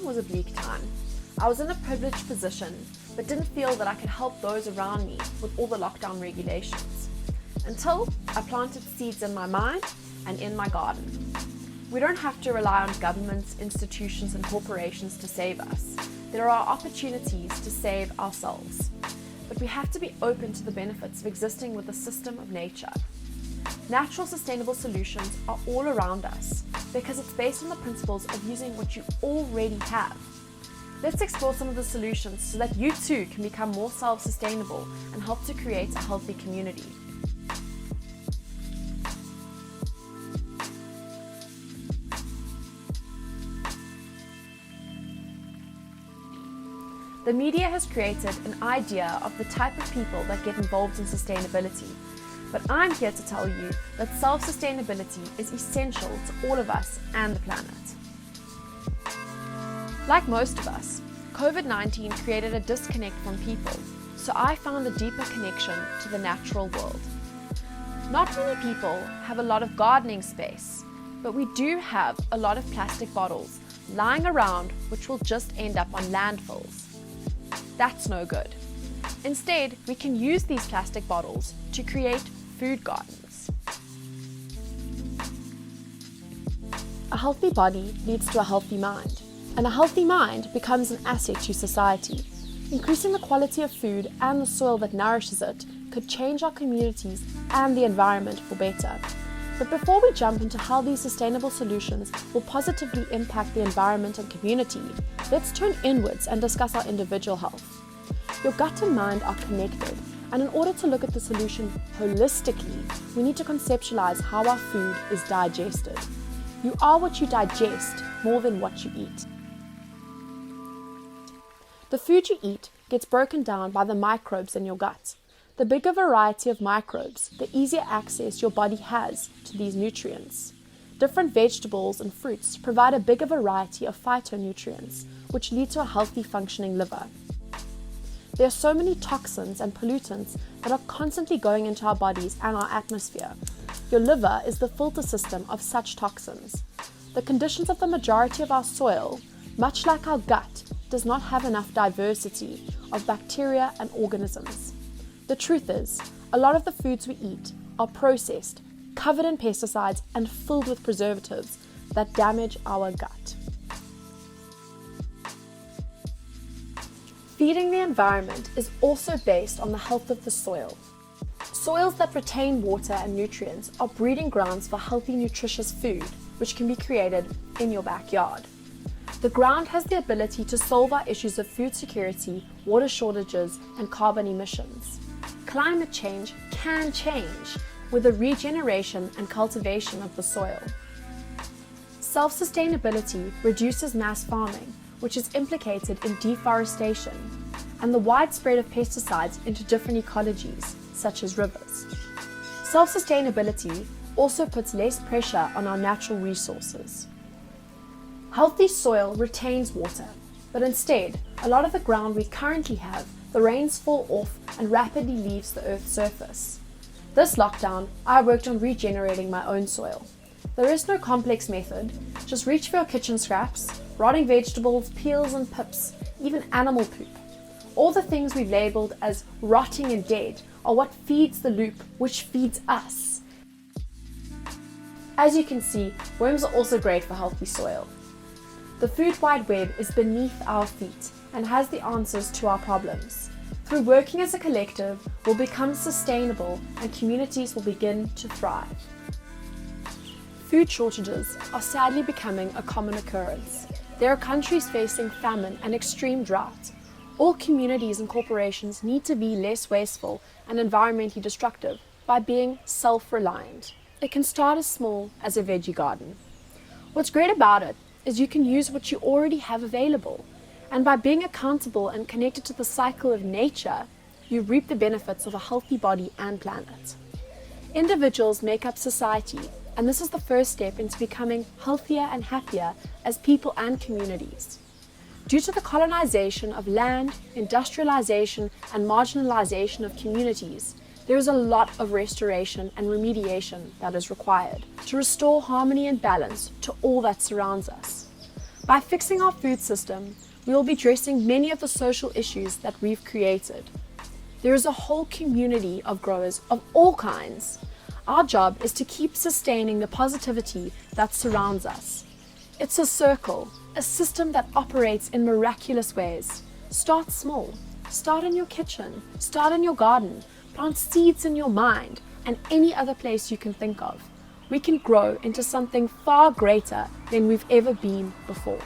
was a bleak time. I was in a privileged position, but didn't feel that I could help those around me with all the lockdown regulations. Until I planted seeds in my mind and in my garden. We don't have to rely on governments, institutions, and corporations to save us. There are opportunities to save ourselves. But we have to be open to the benefits of existing with the system of nature. Natural sustainable solutions are all around us because it's based on the principles of using what you already have. Let's explore some of the solutions so that you too can become more self-sustainable and help to create a healthy community. The media has created an idea of the type of people that get involved in sustainability. But I'm here to tell you that self-sustainability is essential to all of us and the planet. Like most of us, COVID-19 created a disconnect from people, so I found a deeper connection to the natural world. Not many people have a lot of gardening space, but we do have a lot of plastic bottles lying around which will just end up on landfills. That's no good. Instead, we can use these plastic bottles to create food gardens. A healthy body leads to a healthy mind, and a healthy mind becomes an asset to society. Increasing the quality of food and the soil that nourishes it could change our communities and the environment for better. But before we jump into how these sustainable solutions will positively impact the environment and community, let's turn inwards and discuss our individual health. Your gut and mind are connected, and in order to look at the solution holistically, we need to conceptualize how our food is digested. You are what you digest more than what you eat. The food you eat gets broken down by the microbes in your gut. The bigger variety of microbes, the easier access your body has to these nutrients. Different vegetables and fruits provide a bigger variety of phytonutrients, which lead to a healthy functioning liver. There are so many toxins and pollutants that are constantly going into our bodies and our atmosphere. Your liver is the filter system of such toxins. The conditions of the majority of our soil, much like our gut, does not have enough diversity of bacteria and organisms. The truth is, a lot of the foods we eat are processed, covered in pesticides, and filled with preservatives that damage our gut. Feeding the environment is also based on the health of the soil. Soils that retain water and nutrients are breeding grounds for healthy, nutritious food, which can be created in your backyard. The ground has the ability to solve our issues of food security, water shortages, and carbon emissions. Climate change can change with the regeneration and cultivation of the soil. Self-sustainability reduces mass farming, which is implicated in deforestation, and the widespread of pesticides into different ecologies, such as rivers. Self-sustainability also puts less pressure on our natural resources. Healthy soil retains water, but instead, a lot of the ground we currently have, the rains fall off and rapidly leaves the Earth's surface. This lockdown, I worked on regenerating my own soil. There is no complex method, just reach for your kitchen scraps, rotting vegetables, peels and pips, even animal poop. All the things we've labelled as rotting and dead are what feeds the loop, which feeds us. As you can see, worms are also great for healthy soil. The food wide web is beneath our feet and has the answers to our problems. Through working as a collective, we'll become sustainable and communities will begin to thrive. Food shortages are sadly becoming a common occurrence. There are countries facing famine and extreme drought. All communities and corporations need to be less wasteful and environmentally destructive by being self-reliant. It can start as small as a veggie garden. What's great about it is you can use what you already have available, and by being accountable and connected to the cycle of nature, you reap the benefits of a healthy body and planet. Individuals make up society, and this is the first step into becoming healthier and happier as people and communities. Due to the colonization of land, industrialization, and marginalization of communities, there is a lot of restoration and remediation that is required to restore harmony and balance to all that surrounds us. By fixing our food system, we will be addressing many of the social issues that we've created. There is a whole community of growers of all kinds. Our job is to keep sustaining the positivity that surrounds us. It's a circle, a system that operates in miraculous ways. Start small. Start in your kitchen. Start in your garden. Plant seeds in your mind and any other place you can think of. We can grow into something far greater than we've ever been before.